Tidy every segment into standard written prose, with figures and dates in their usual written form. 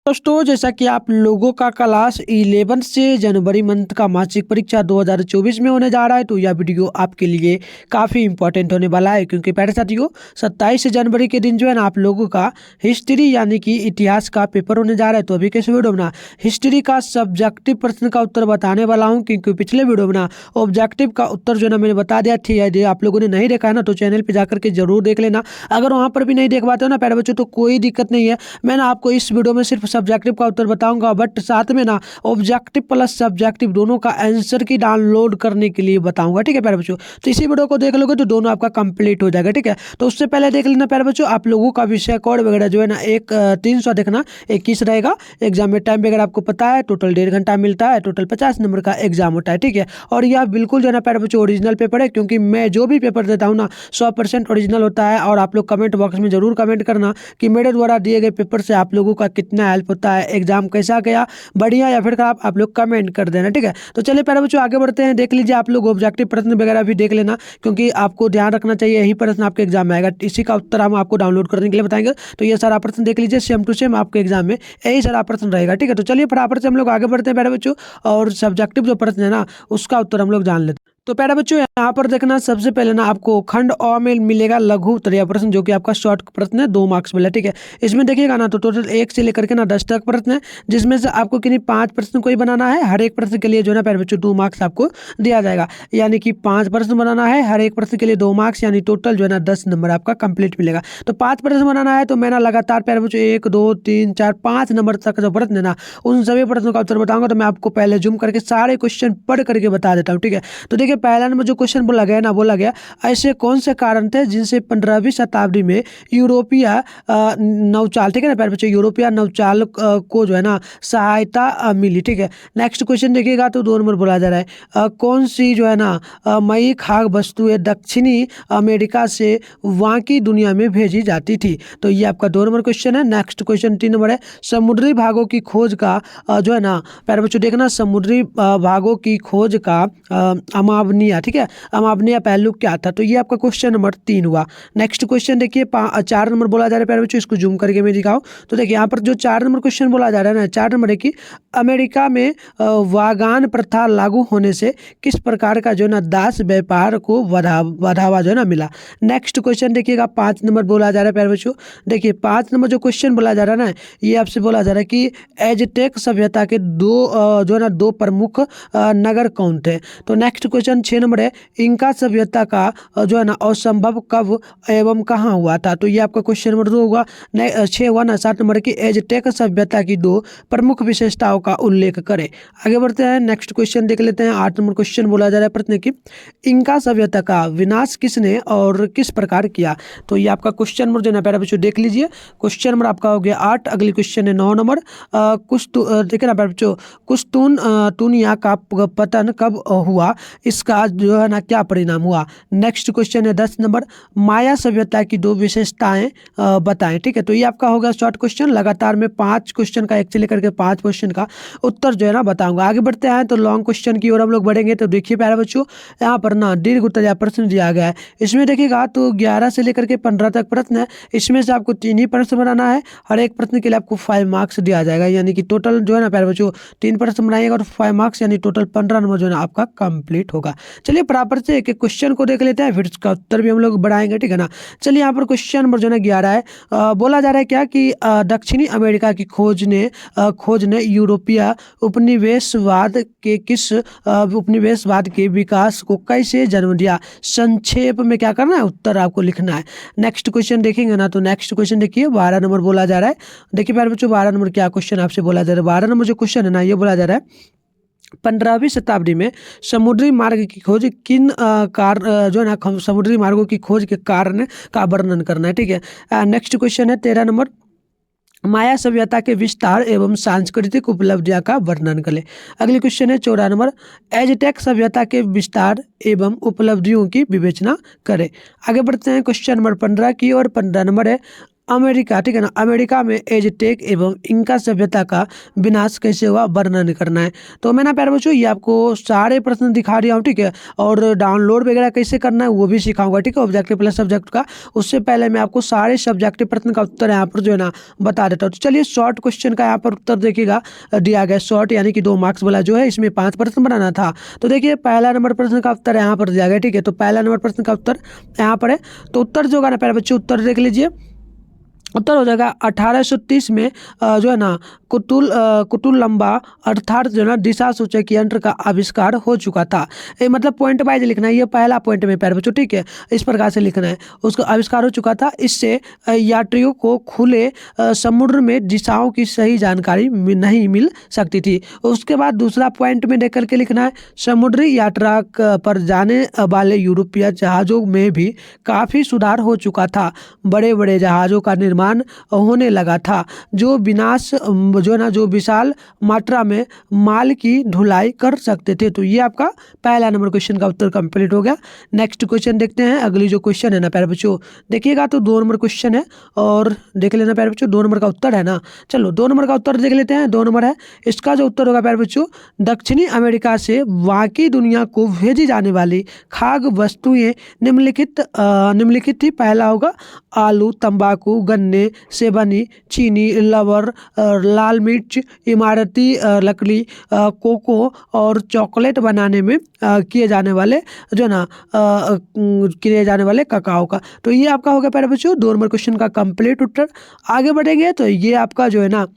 दोस्तों जैसा कि आप लोगों का क्लास 11 से जनवरी मंथ का मासिक परीक्षा 2024 में होने जा रहा है, तो यह वीडियो आपके लिए काफ़ी इंपॉर्टेंट होने वाला है। क्योंकि प्यारे साथियों 27 जनवरी के दिन जो है ना आप लोगों का हिस्ट्री यानी कि इतिहास का पेपर होने जा रहा है। तो अभी कैसे वीडियो में ना हिस्ट्री का सब्जेक्टिव प्रश्न का उत्तर बताने वाला हूँ, क्योंकि पिछले वीडियो में ना ऑब्जेक्टिव का उत्तर जो है ना मैंने बता दिया थी। यदि आप लोगों ने नहीं देखा है ना तो चैनल पर जाकर के जरूर देख लेना। अगर वहाँ पर भी नहीं देख पाते हो ना प्यारे बच्चों तो कोई दिक्कत नहीं है, मैं ना आपको इस वीडियो में सिर्फ सब्जेक्टिव का उत्तर बताऊंगा, बट साथ में ना ऑब्जेक्टिव प्लस सब्जेक्टिव दोनों का आंसर की डाउनलोड करने के लिए बताऊंगा। ठीक है प्यारे बच्चों, तो इसी वीडियो को देख लोगे तो दोनों आपका कंप्लीट हो जाएगा। ठीक है, तो उससे पहले देख लेना प्यारे बच्चों आप लोगों का विषय कोड वगैरह जो है ना 300 देखना 21 रहेगा। एग्जाम में टाइम वगैरह आपको पता है, टोटल 1.5 घंटा मिलता है, टोटल 50 नंबर का एग्जाम होता है। ठीक है, और यह बिल्कुल जो है ना प्यारे बच्चों ओरिजिनल पेपर है, क्योंकि मैं जो भी पेपर देता हूँ ना 100% ओरिजिनल होता है। और आप लोग कमेंट बॉक्स में जरूर कमेंट करना कि मेरे द्वारा दिए गए पेपर से आप लोगों का कितना हेल्प होता है, एग्जाम कैसा गया, बढ़िया या फिर खराब, आप लोग कमेंट कर देना। ठीक है, तो चलिए प्यारे बच्चों आगे बढ़ते हैं। देख लीजिए आप लोग ऑब्जेक्टिव प्रश्न वगैरह भी देख लेना, क्योंकि आपको ध्यान रखना चाहिए यही प्रश्न आपके एग्जाम में आएगा, इसी का उत्तर हम आपको डाउनलोड करने के लिए बताएंगे। तो ये सारा प्रश्न देख लीजिए, सेम टू सेम आपके एग्जाम में यही सारा प्रश्न रहेगा। ठीक है, तो चलिए फटाफट से हम लोग आगे बढ़ते हैं प्यारे बच्चों, और सब्जेक्टिव जो प्रश्न है ना उसका उत्तर हम लोग जान लेते हैं। तो प्यारे बच्चों यहाँ पर देखना, सबसे पहले ना आपको खंड अ में मिलेगा लघु उत्तरीय प्रश्न, जो कि आपका शॉर्ट प्रश्न है, 2 मार्क्स मिला। ठीक है, इसमें देखिएगा ना तो टोटल 1 से लेकर के ना 10 तक प्रश्न है, जिसमें से आपको किन्हीं 5 प्रश्न को ही बनाना है। हर एक प्रश्न के लिए जो है ना प्यारे बच्चों 2 मार्क्स आपको दिया जाएगा, यानी कि 5 प्रश्न बनाना है, हर एक प्रश्न के लिए 2 मार्क्स, यानी टोटल जो है ना 10 नंबर आपका कंप्लीट मिलेगा। तो 5 प्रश्न बनाना है, तो मैं ना लगातार प्यारे बच्चों 1 2 3 4 5 नंबर तक जो प्रश्न है ना उन सभी प्रश्नों का उत्तर बताऊंगा। तो मैं आपको पहले जूम करके सारे क्वेश्चन पढ़ करके बता देता हूँ। ठीक है, तो देखिए पहला नंबर जो क्वेश्चन बोला गया ऐसे कौन से कारण थे जिनसे 15वीं शताब्दी में यूरोपीय नौचाल, ठीक है ना प्यारे बच्चों, यूरोपीय नौचाल को जो है ना सहायता मिली। ठीक है, नेक्स्ट क्वेश्चन देखिएगा तो 2 नंबर बोला जा रहा है कौन सी जो है ना मई खाद्य वस्तुएं दक्षिणी अमेरिका से बाकी दुनिया में भेजी जाती थी। तो ये आपका 2 नंबर क्वेश्चन है। नेक्स्ट क्वेश्चन 3 नंबर है समुद्री भागों की खोज का जो है ना प्यारे बच्चों देखना, समुद्री भागों की खोज का अमावनीय, ठीक है, अमावनीय पहलू क्या था। तो ये आपका क्वेश्चन नंबर 3 हुआ। नेक्स्ट क्वेश्चन देखिए 4 नंबर बोला जा रहा है प्यारे बच्चों, इसको जूम करके मैं दिखाऊं तो देखिए यहाँ पर जो 4 नंबर क्वेश्चन बोला जा रहा है ना, 4 नंबर है कि अमेरिका में वागान प्रथा लागू होने से किस प्रकार का जो है ना दास व्यापार को बढ़ावा जो है ना मिला। नेक्स्ट क्वेश्चन देखिएगा 5 नंबर बोला जा रहा है प्यारे बच्चों, देखिए 5 नंबर जो क्वेश्चन बोला जा रहा है ना ये आपसे बोला जा रहा है कि एजटेक सभ्यता के जो है ना 2 प्रमुख नगर कौन थे। तो नेक्स्ट क्वेश्चन 6 नंबर है इंका सभ्यता का जो है ना असंभव कब एवं कहाँ हुआ था। तो ये आपका क्वेश्चन नंबर 2 होगा। 6 हुआ ना। 7 नंबर की एजटेक सभ्यता की 2 प्रमुख विशेषताओं का उल्लेख करें। आगे बढ़ते हैं, नेक्स्ट क्वेश्चन देख लेते हैं। 8 नंबर क्वेश्चन बोला जा रहा है प्रश्न की इंका सभ्यता का विनाश किसने और किस प्रकार किया। तो ये आपका क्वेश्चन नंबर जो है ना प्यारे बच्चों देख लीजिए, क्वेश्चन नंबर आपका हो गया 8। अगली क्वेश्चन है 9 नंबर देखिए ना प्यारे बच्चों, कुश्तूनिया का पतन कब हुआ, इसका जो है ना क्या परिणाम हुआ। नेक्स्ट क्वेश्चन है 10 नंबर माया सभ्यता की 2 विशेषताएं बताएं। ठीक है, तो ये आपका होगा शॉर्ट क्वेश्चन। लगातार में 5 क्वेश्चन का एक्चुअली करके 5 क्वेश्चन का उत्तर जो है ना बताऊंगा। आगे बढ़ते हैं तो लॉन्ग क्वेश्चन की ओर हम लोग बढ़ेंगे। तो देखिए प्यारे बच्चों यहाँ पर ना दीर्घ उत्तरीय प्रश्न दिया गया है। इसमें देखिएगा तो 11 से लेकर के 15 तक प्रश्न है, इसमें से आपको 3 ही प्रश्न बनाना है। हर एक प्रश्न के लिए आपको 5 मार्क्स दिया जाएगा, यानी कि टोटल जो है ना प्यारे बच्चों 3 प्रश्न बनाइएगा और 5 मार्क्स, यानी टोटल 15 नंबर जो है ना आपका कंप्लीट होगा। चलिए बराबर से एक एक क्वेश्चन को देख लेते हैं, फिर इसका उत्तर भी हम लोग बढ़ाएंगे। ठीक है ना, चलिए यहाँ पर क्वेश्चन नंबर जो है 11 है। बोला जा रहा है क्या कि दक्षिणी अमेरिका की खोज ने यूरोपीय उपनिवेशवाद के विकास को कैसे जन्म दिया। संक्षेप में क्या करना है, उत्तर आपको लिखना है। नेक्स्ट क्वेश्चन देखेंगे ना तो नेक्स्ट क्वेश्चन देखिए 12 नंबर बोला जा रहा है। देखिए प्यारे बच्चों 12 नंबर क्या क्वेश्चन आपसे बोला जा रहा है। 12 नंबर जो क्वेश्चन है ना ये बोला जा रहा है 15वीं शताब्दी में समुद्री मार्ग की खोज किन जो है ना समुद्री मार्गों की खोज के कारण का वर्णन करना है। ठीक है, नेक्स्ट क्वेश्चन है 13 नंबर माया सभ्यता के विस्तार एवं सांस्कृतिक उपलब्धियां का वर्णन करें। अगली क्वेश्चन है 14 नंबर एजटेक सभ्यता के विस्तार एवं उपलब्धियों की विवेचना करें। आगे बढ़ते हैं क्वेश्चन नंबर 15 की और 15 नंबर है अमेरिका, ठीक है ना, अमेरिका में एज़टेक एवं इंका सभ्यता का विनाश कैसे हुआ वर्णन करना है। तो मैं ना प्यारे बच्चों ये आपको सारे प्रश्न दिखा रहा हूँ, ठीक है, और डाउनलोड वगैरह कैसे करना है वो भी सिखाऊंगा, ठीक है, ऑब्जेक्टिव प्लस सब्जेक्ट का। उससे पहले मैं आपको सारे सब्जेक्टिव प्रश्न का उत्तर यहाँ पर जो है ना बता देता हूँ। तो चलिए शॉर्ट क्वेश्चन का यहाँ पर उत्तर देखिएगा दिया गया, शॉर्ट यानी कि 2 मार्क्स वाला जो है, इसमें 5 प्रश्न बनाना था। तो देखिए पहला नंबर प्रश्न का उत्तर यहाँ पर दिया गया, ठीक है। तो पहला नंबर प्रश्न का उत्तर यहाँ पर है। तो उत्तर जो होगा ना प्यारे बच्चों, उत्तर देख लीजिए। उत्तर हो जाएगा 1830 में जो है ना कुतुल लंबा अर्थात जो है ना दिशा सूचक यंत्र का आविष्कार हो चुका था। ये मतलब पॉइंट वाइज लिखना है, ये पहला पॉइंट में प्यारे बच्चों, ठीक है, इस प्रकार से लिखना है। उसका आविष्कार हो चुका था, इससे यात्रियों को खुले समुद्र में दिशाओं की सही जानकारी नहीं मिल सकती थी। उसके बाद दूसरा पॉइंट में देख करके लिखना है, समुद्री यात्रा पर जाने वाले यूरोपीय जहाज़ों में भी काफ़ी सुधार हो चुका था। बड़े बड़े जहाज़ों का निर्माण होने लगा था जो जो है ना जो विशाल मात्रा में माल की ढुलाई कर सकते थे। तो ये आपका पहला नंबर क्वेश्चन का उत्तर कंप्लीट हो गया। नेक्स्ट क्वेश्चन देखते हैं। अगली जो क्वेश्चन है ना प्यारे बच्चों देखिएगा, तो 2 नंबर क्वेश्चन है और देख लेना प्यारे बच्चों, 2 नंबर का उत्तर है ना। चलो 2 नंबर का उत्तर देख लेते हैं। 2 नंबर है, इसका जो उत्तर होगा प्यारे बच्चों, दक्षिणी अमेरिका से बाकी दुनिया को भेजी जाने वाली खाद्य वस्तुएं निम्नलिखित थी। पहला होगा आलू, तंबाकू, गन्ने से बनी चीनी, रबर, लाल मिर्च, इमारती लकड़ी, कोको और चॉकलेट बनाने में किए जाने वाले जो है ना किए जाने वाले ककाओ का। तो ये आपका होगा प्यारे बच्चों 2 नंबर क्वेश्चन का कंप्लीट उत्तर। आगे बढ़ेंगे तो ये आपका जो है ना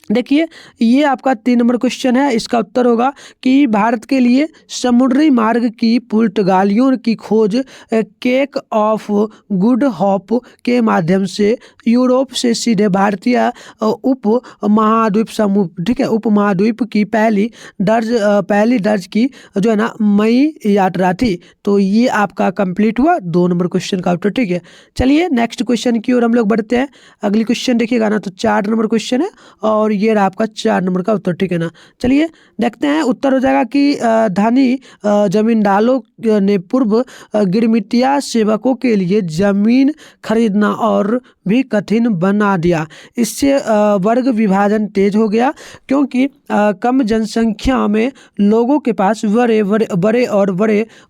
देखिए, ये आपका 3 नंबर क्वेश्चन है। इसका उत्तर होगा कि भारत के लिए समुद्री मार्ग की पुर्तगालियों की खोज केप ऑफ गुड होप के माध्यम से यूरोप से सीधे भारतीय उप महाद्वीप समूह, ठीक है, उप महाद्वीप की पहली दर्ज की जो है ना मई यात्रा थी। तो ये आपका कंप्लीट हुआ 2 नंबर क्वेश्चन का उत्तर, ठीक है। चलिए नेक्स्ट क्वेश्चन की ओर हम लोग बढ़ते हैं। अगली क्वेश्चन देखिएगा ना, तो 4 नंबर क्वेश्चन है और ये रहा आपका 4 नंबर का उत्तर, ठीक है ना। चलिए देखते हैं। उत्तर हो जाएगा कि धनी जमींदारों ने पूर्व गिरमिटिया सेवकों के लिए जमीन खरीदना और भी कठिन बना दिया। इससे वर्ग विभाजन तेज हो गया क्योंकि कम जनसंख्या में लोगों के पास बड़े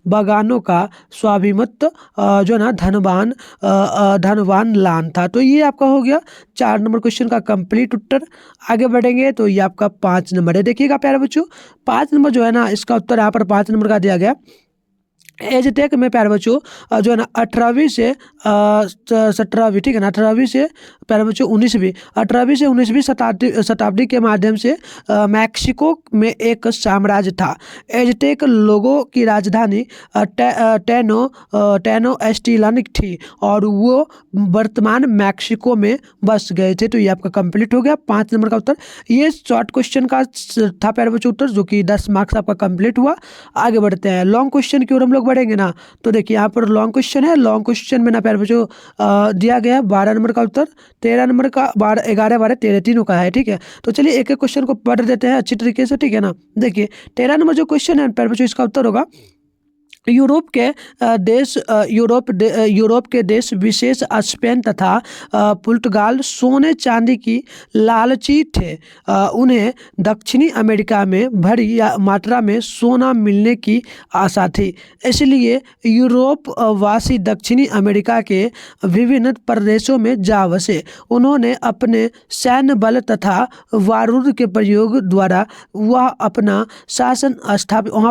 बागानों का स्वाभिमत्व जो ना धनवान लान था। तो ये आपका हो गया 4 नंबर क्वेश्चन का कंप्लीट उत्तर। आगे बढ़ेंगे तो ये आपका 5 नंबर है। देखिएगा प्यारे बच्चों 5 नंबर जो है ना, इसका उत्तर यहाँ पर 5 नंबर का दिया गया। एज़टेक में प्यारे बच्चों जो है ना 18वीं से 17वीं, ठीक है ना, 18वीं से प्यारे बच्चों 19वीं 18वीं से 19वीं शताब्दी के माध्यम से मैक्सिको में एक साम्राज्य था। एज़टेक लोगों की राजधानी टेनोच्टिटलान थी और वो वर्तमान मैक्सिको में बस गए थे। तो ये आपका कंप्लीट हो गया 5 नंबर का उत्तर। ये शॉर्ट क्वेश्चन का था प्यारे बच्चों उत्तर, जो कि 10 मार्क्स आपका कंप्लीट हुआ। आगे बढ़ते हैं लॉन्ग क्वेश्चन की ओर हम लोग बढ़ेंगे ना। तो देखिए यहाँ पर लॉन्ग क्वेश्चन है। लॉन्ग क्वेश्चन में ना प्यारे बच्चों दिया गया है 12 नंबर का उत्तर, 13 नंबर का 11 12 13 तीनों का है, ठीक है। तो चलिए एक एक क्वेश्चन को पढ़ देते हैं अच्छी तरीके से, ठीक है ना। देखिए 13 नंबर जो क्वेश्चन है प्यारे बच्चों, इसका उत्तर होगा यूरोप के देश विशेष स्पेन तथा पुर्तगाल सोने चांदी की लालची थे। उन्हें दक्षिणी अमेरिका में बड़ी मात्रा में सोना मिलने की आशा थी, इसलिए यूरोप वासी दक्षिणी अमेरिका के विभिन्न प्रदेशों में जा बसे। उन्होंने अपने सैन्य बल तथा बारूद के प्रयोग द्वारा वहाँ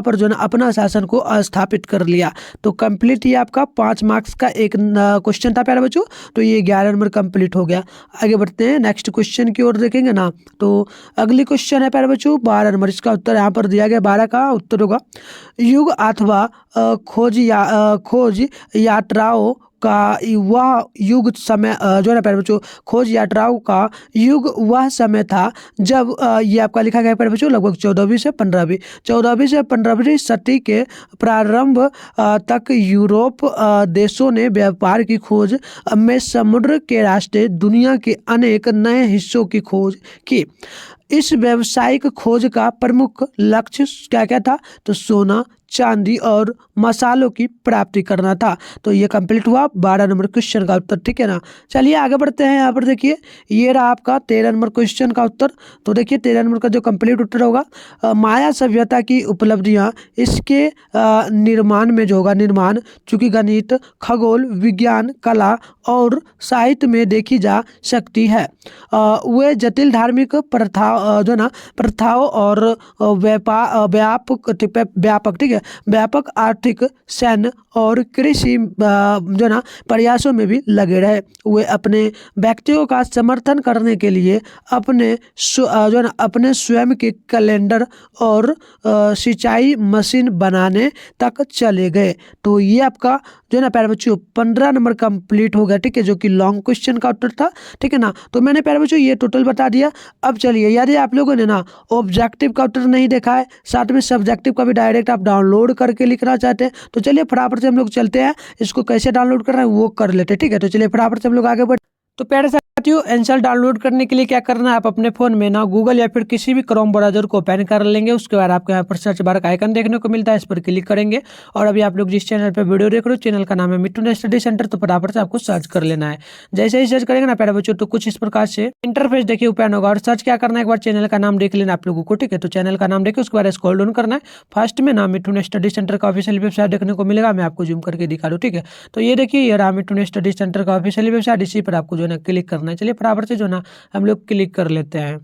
पर जो है अपना शासन को स्थापित कर लिया। तो कंप्लीट ये आपका 5 मार्क्स का एक क्वेश्चन था प्यारे बच्चों। तो ये 11 नंबर कंप्लीट हो गया। आगे बढ़ते हैं नेक्स्ट क्वेश्चन की ओर देखेंगे ना। तो अगली क्वेश्चन है प्यारे बच्चों 12 नंबर, इसका उत्तर यहाँ पर दिया गया 12 का उत्तर होगा युग अथवा खोज यात्राओं का वह युग समय जो है ना प्यारे बच्चों, खोज यात्राओं का युग वह समय था जब ये आपका लिखा गया प्यारे बच्चों लगभग 14वीं से 15वीं सदी के प्रारंभ तक यूरोप देशों ने व्यापार की खोज में समुद्र के रास्ते दुनिया के अनेक नए हिस्सों की खोज की। इस व्यावसायिक खोज का प्रमुख लक्ष्य क्या क्या था? तो सोना, चांदी और मसालों की प्राप्ति करना था। तो ये कंप्लीट हुआ 12 नंबर क्वेश्चन का उत्तर, ठीक है ना। चलिए आगे बढ़ते हैं। यहाँ पर देखिए ये रहा आपका 13 नंबर क्वेश्चन का उत्तर। तो देखिए 13 नंबर का जो कंप्लीट उत्तर होगा, माया सभ्यता की उपलब्धियाँ इसके निर्माण में जो होगा, निर्माण चूंकि गणित, खगोल विज्ञान, कला और साहित्य में देखी जा सकती है। वे जटिल धार्मिक प्रथा जो ना प्रथाओं और व्यापक ठीक है, व्यापक आर्थिक, सैन्य और कृषि जो ना प्रयासों में भी लगे रहे। वे अपने व्यक्तियों का समर्थन करने के लिए जो ना अपने स्वयं के कैलेंडर और सिंचाई मशीन बनाने तक चले गए। तो ये आपका जो है ना प्यारे बच्चों 15 नंबर कंप्लीट हो गया, ठीक है, जो कि लॉन्ग क्वेश्चन का उत्तर था, ठीक है ना। तो मैंने प्यारे बच्चों ये टोटल बता दिया। अब चलिए यदि आप लोगों ने ना ऑब्जेक्टिव का उत्तर नहीं देखा है, साथ में सब्जेक्टिव का भी डायरेक्ट आप डाउनलोड करके लिखना चाहते हैं, तो चलिए फटाफट से हम लोग चलते हैं, इसको कैसे डाउनलोड करना है वो कर लेते हैं, ठीक है। तो चलिए फटाफट से हम लोग आगे बढ़। तो प्यारे साथियों आंसर डाउनलोड करने के लिए क्या करना है, आप अपने फोन में ना गूगल या फिर किसी भी क्रोम ब्राउजर को ओपन कर लेंगे। उसके बाद आपको यहाँ पर सर्च बार का आइकन देखने को मिलता है, इस पर क्लिक करेंगे। और अभी आप लोग जिस चैनल पर वीडियो देख रहे हो, चैनल का नाम है मिठुन स्टडी सेंटर, तो फटाफट से आपको सर्च कर लेना है। जैसे ही सर्च करेंगे ना प्यारे बच्चों, तो कुछ इस प्रकार से इंटरफेस देखिए ओपन होगा। और सर्च क्या करना है, एक बार चैनल का नाम देख लेना आप लोगों को, ठीक है। तो चैनल का नाम देखिए, उसके बाद स्क्रॉल डाउन करना है। फर्स्ट में ना मिठुन स्टडी सेंटर का ऑफिशियल वेबसाइट देखने को मिलेगा, मैं आपको जूम करके दिखा दूँ, ठीक है। तो ये देखिए ये रहा मिठुन स्टडी सेंटर का ऑफिशियल वेबसाइट, इसी पर आपको जो है ना क्लिक करना है। चलिए फटाफट से जो ना हम लोग क्लिक कर लेते हैं।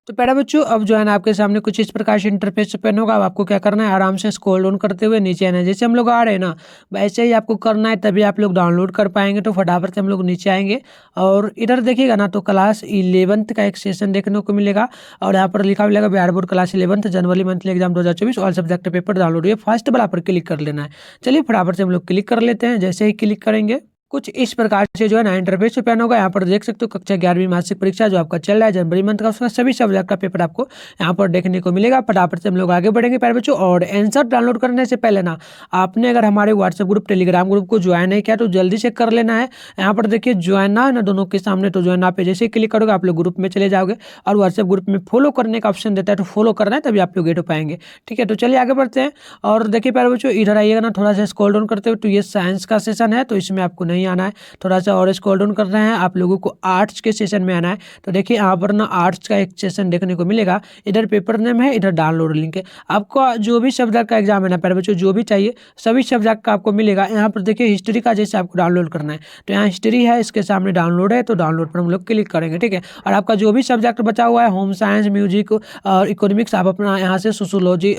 तो प्यारे बच्चों अब जो है ना आपके सामने कुछ इस प्रकार से इंटरफेस ओपन होगा। अब आपको क्या करना है, आराम से स्क्रॉल डाउन करते हुए नीचे आना है। जैसे हम लोग आ रहे हैं ना वैसे ही आपको करना है, तभी आप लोग डाउनलोड कर पाएंगे। तो फटाफट से हम लोग नीचे आएंगे और इधर देखिएगा ना, तो क्लास 11th का एक सेशन देखने को मिलेगा। और यहाँ पर लिखा मिलेगा बिहार बोर्ड क्लास 11th जनवरी monthly exam 2024 all subject paper download, ये फर्स्ट वाला पर क्लिक कर लेना है। चलिए फटाफट से हम लोग क्लिक कर लेते हैं। जैसे ही क्लिक करेंगे कुछ इस प्रकार से जो है ना इंटरफेस ओपन होगा। यहाँ पर देख सकते हो कक्षा 11वीं मासिक परीक्षा जो आपका चल रहा है जनवरी मंथ का, उसका सभी सब्जेक्ट का पेपर आपको यहाँ पर देखने को मिलेगा। फटाफट से हम लोग आगे बढ़ेंगे प्यारे बच्चों। और आंसर डाउनलोड करने से पहले ना आपने अगर हमारे व्हाट्सएप ग्रुप टेलीग्राम ग्रुप को ज्वाइन नहीं किया तो जल्दी से कर लेना है। यहाँ पर देखिए ज्वाइन ना है ना दोनों के सामने, तो ज्वाइन पे जैसे क्लिक करोगे आप लोग ग्रुप में चले जाओगे। और व्हाट्सएप ग्रुप में फॉलो करने का ऑप्शन देता है, तो फॉलो करना है तभी आप लोग गेट हो पाएंगे, ठीक है। तो चलिए आगे बढ़ते हैं। और देखिए प्यारे बच्चों इधर आइएगा ना, थोड़ा सा स्क्रॉल डाउन करते हुए, तो ये साइंस का सेशन है, तो इसमें आपको नहीं आना है। थोड़ा सा और स्क्रॉल डाउन करना है, आप लोगों को आर्ट्स के सेशन में आना है। तो देखिए यहाँ पर ना आर्ट्स का एक सेशन देखने को मिलेगा। इधर पेपर नेम है, इधर डाउनलोड लिंक है। आपको जो भी सब्जेक्ट का एग्जाम है ना प्यारे बच्चों, जो भी चाहिए सभी सब्जेक्ट का आपको मिलेगा। यहाँ पर देखिए हिस्ट्री का जैसे आपको डाउनलोड करना है, तो यहाँ हिस्ट्री है, इसके सामने डाउनलोड है, तो डाउनलोड पर हम लोग क्लिक करेंगे, ठीक है। और आपका जो भी सब्जेक्ट बचा हुआ है, होम साइंस, म्यूजिक और इकोनॉमिक्स, आप अपना यहाँ से सोशोलॉजी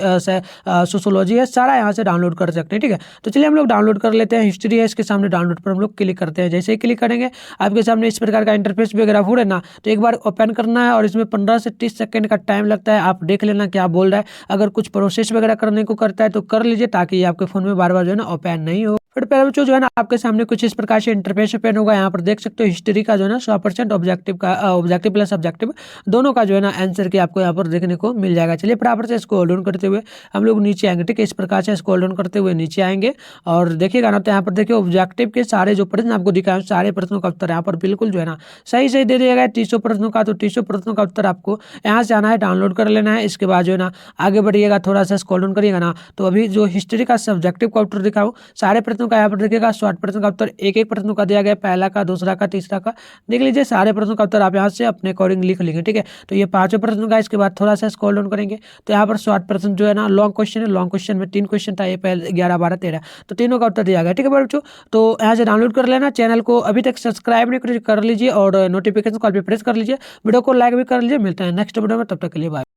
है, सारा यहाँ से डाउनलोड कर सकते हैं, ठीक है। तो चलिए हम लोग डाउनलोड कर लेते हैं। हिस्ट्री है, इसके सामने डाउनलोड पर हम लोग क्लिक करते हैं। जैसे ही क्लिक करेंगे आपके सामने इस प्रकार का इंटरफेस वगैरह हो रहा है ना, तो एक बार ओपन करना है। और इसमें 15 से 30 सेकंड का टाइम लगता है, आप देख लेना क्या बोल रहा है। अगर कुछ प्रोसेस वगैरह करने को करता है तो कर लीजिए, ताकि ये आपके फोन में बार बार जो है ना ओपन नहीं हो। फिर प्यारे बच्चों जो है ना आपके सामने कुछ इस प्रकार से इंटरफेस ओपन होगा। यहाँ पर देख सकते हो हिस्ट्री का जो है ना 100% ऑब्जेक्टिव का ऑब्जेक्टिव प्लस सब्जेक्टिव दोनों का जो है ना आंसर की आपको यहाँ पर देखने को मिल जाएगा। चलिए फटाफट से स्क्रॉल डाउन करते हुए हम लोग नीचे आएंगे, ठीक है। इस प्रकार से स्क्रॉल डाउन करते हुए नीचे आएंगे और देखिएगा ना, तो यहाँ पर देखिए ऑब्जेक्टिव के सारे जो प्रश्न आपको दिखाए सारे प्रश्नों का उत्तर यहाँ पर बिल्कुल जो है ना सही सही दे दिया गया है। 300 प्रश्नों का, तो 300 प्रश्नों का उत्तर आपको यहाँ से आना है, डाउनलोड कर लेना है। इसके बाद जो है ना आगे बढ़िएगा, थोड़ा सा स्क्रॉल डाउन करिएगा ना, तो अभी जो हिस्ट्री का सब्जेक्टिव का उत्तर दिखाओ सारे प्रश्नों का यहाँ पर देखिएगा। 60 प्रश्नों का उत्तर एक एक प्रश्नों का दिया गया, पहला का, दूसरा का, तीसरा का, देख लीजिए सारे प्रश्नों का उत्तर आप यहाँ से अपने अकॉर्डिंग लिख लेंगे, ठीक है। तो ये 5 प्रश्नों का। इसके बाद थोड़ा सा स्क्रॉल डाउन करेंगे तो यहाँ पर 60 प्रश्न जो है ना लॉन्ग क्वेश्चन है। लॉन्ग क्वेश्चन में 3 क्वेश्चन था, ये पहले 11, 12, 13, तो तीनों का उत्तर दिया गया, ठीक है बच्चों। तो यहाँ से डाउनलोड कर लेना। चैनल को अभी तक सब्सक्राइब नहीं कर लीजिए और नोटिफिकेशन कॉल पे प्रेस कर लीजिए। वीडियो को लाइक भी कर लीजिए। मिलते हैं नेक्स्ट वीडियो में, तब तक के लिए बाय।